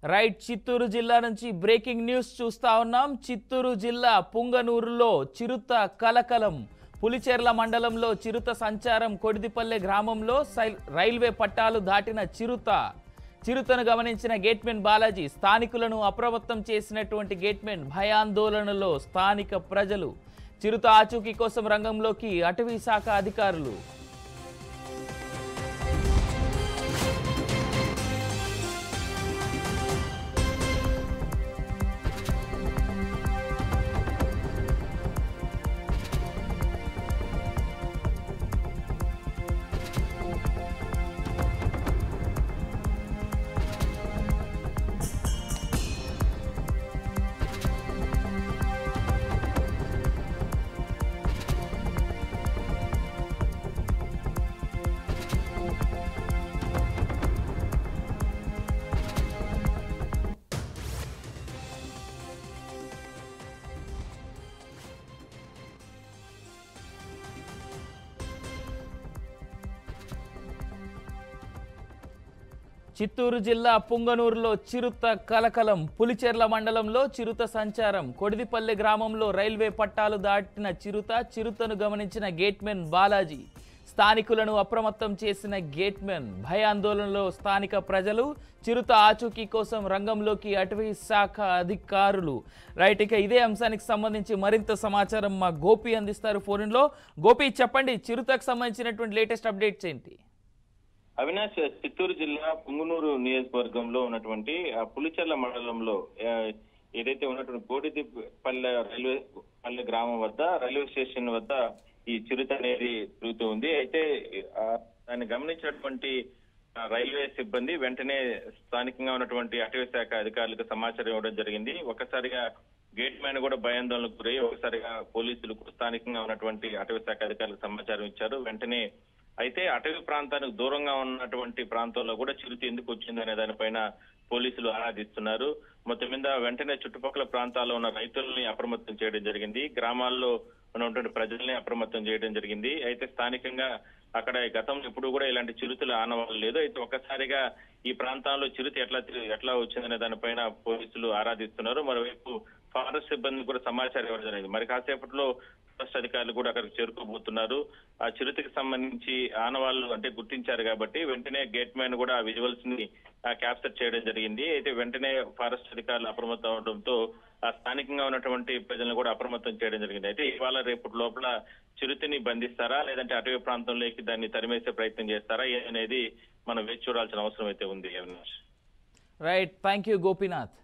Right Chittoor జిల్లా నుంచి breaking news చూస్తా ఉన్నాం. చిత్తూరు జిల్లా పుంగనూరులో చిరుత కలకలం. పులిచెర్ల మండలంలో చిరుత సంచారం. కొడిదిపల్లె గ్రామంలో రైల్వే పట్టాలు దాటిన చిరుతను గమనించిన గేట్మెన్ బాలాజీ స్థానికులను అప్రమత్తం చేసినటువంటి గేట్మెన్ భయాందోళనలో స్థానిక ప్రజలు. చిరుత ఆచూకీ కోసం రంగంలోకి అటవీ శాఖ అధికారులు. చిత్తూరు జిల్లా పుంగనూరులో చిరుత కలకలం. పులిచెర్ల మండలంలో చిరుత సంచారం. కొడిదిపల్లె గ్రామంలో రైల్వే పట్టాలు దాటిన చిరుతను గమనించిన గేట్మెన్ బాలాజీ స్థానికులను అప్రమత్తం చేసిన గేట్మెన్ భయాందోళనలో స్థానిక ప్రజలు. చిరుత ఆచూకీ కోసం రంగంలోకి అటవీ శాఖ అధికారులు. రైట్, ఇక ఇదే అంశానికి సంబంధించి మరింత సమాచారం మా గోపి అందిస్తారు ఫోన్లో. గోపి చెప్పండి, చిరుతకు సంబంధించినటువంటి లేటెస్ట్ అప్డేట్స్ ఏంటి? అవినాష్, చిత్తూరు జిల్లా పుంగునూరు నియోజకవర్గంలో ఉన్నటువంటి పులిచెర్ల మండలంలో ఏదైతే ఉన్నటువంటి కోడిపల్లె పల్లె గ్రామం వద్ద రైల్వే స్టేషన్ వద్ద ఈ చిరుత అనేది తిరుగుతూ ఉంది. అయితే దాన్ని గమనించినటువంటి రైల్వే సిబ్బంది వెంటనే స్థానికంగా ఉన్నటువంటి అటవీ శాఖ అధికారులకు సమాచారం ఇవ్వడం జరిగింది. ఒక్కసారిగా గేట్ మ్యాన్ కూడా భయాందోళనకు గురై ఒకసారిగా పోలీసులకు స్థానికంగా ఉన్నటువంటి అటవీ శాఖ అధికారులకు సమాచారం ఇచ్చారు. వెంటనే అయితే అటవీ ప్రాంతానికి దూరంగా ఉన్నటువంటి ప్రాంతంలో కూడా చిరుత ఎందుకు వచ్చింది అనే దానిపైన పోలీసులు ఆరాధిస్తున్నారు. మొత్తం మీద వెంటనే చుట్టుపక్కల ప్రాంతాల్లో ఉన్న రైతుల్ని అప్రమత్తం చేయడం జరిగింది. గ్రామాల్లో ఉన్నటువంటి ప్రజల్ని అప్రమత్తం చేయడం జరిగింది. అయితే స్థానికంగా అక్కడ గతంలో ఇప్పుడు కూడా ఇలాంటి చిరుతలు ఆనవాళ్ళు లేదు. అయితే ఒక్కసారిగా ఈ ప్రాంతాల్లో చిరుత ఎట్లా వచ్చిందనే దానిపైన పోలీసులు ఆరాధిస్తున్నారు. మరోవైపు ఫారెస్ట్ సిబ్బంది కూడా సమాచారం ఇవ్వడం జరిగింది. మరి కాసేపట్లో ఫారెస్ట్ అధికారులు కూడా అక్కడికి చేరుకోబోతున్నారు. ఆ చిరుతకి సంబంధించి ఆనవాళ్లు అంటే గుర్తించారు కాబట్టి వెంటనే గేట్ మ్యాన్ కూడా ఆ విజువల్స్ ని క్యాప్చర్ చేయడం జరిగింది. అయితే వెంటనే ఫారెస్ట్ అధికారులు అప్రమత్తం అవడంతో స్థానికంగా ఉన్నటువంటి ప్రజలను కూడా అప్రమత్తం చేయడం జరిగింది. అయితే ఇవాళ రేపటి లోపల చిరుతని బంధిస్తారా లేదంటే అటవీ ప్రాంతంలోకి దాన్ని తరిమేసే ప్రయత్నం చేస్తారా అనేది మనం వేచి చూడాల్సిన అవసరం అయితే ఉంది. Right, thank you Gopinath.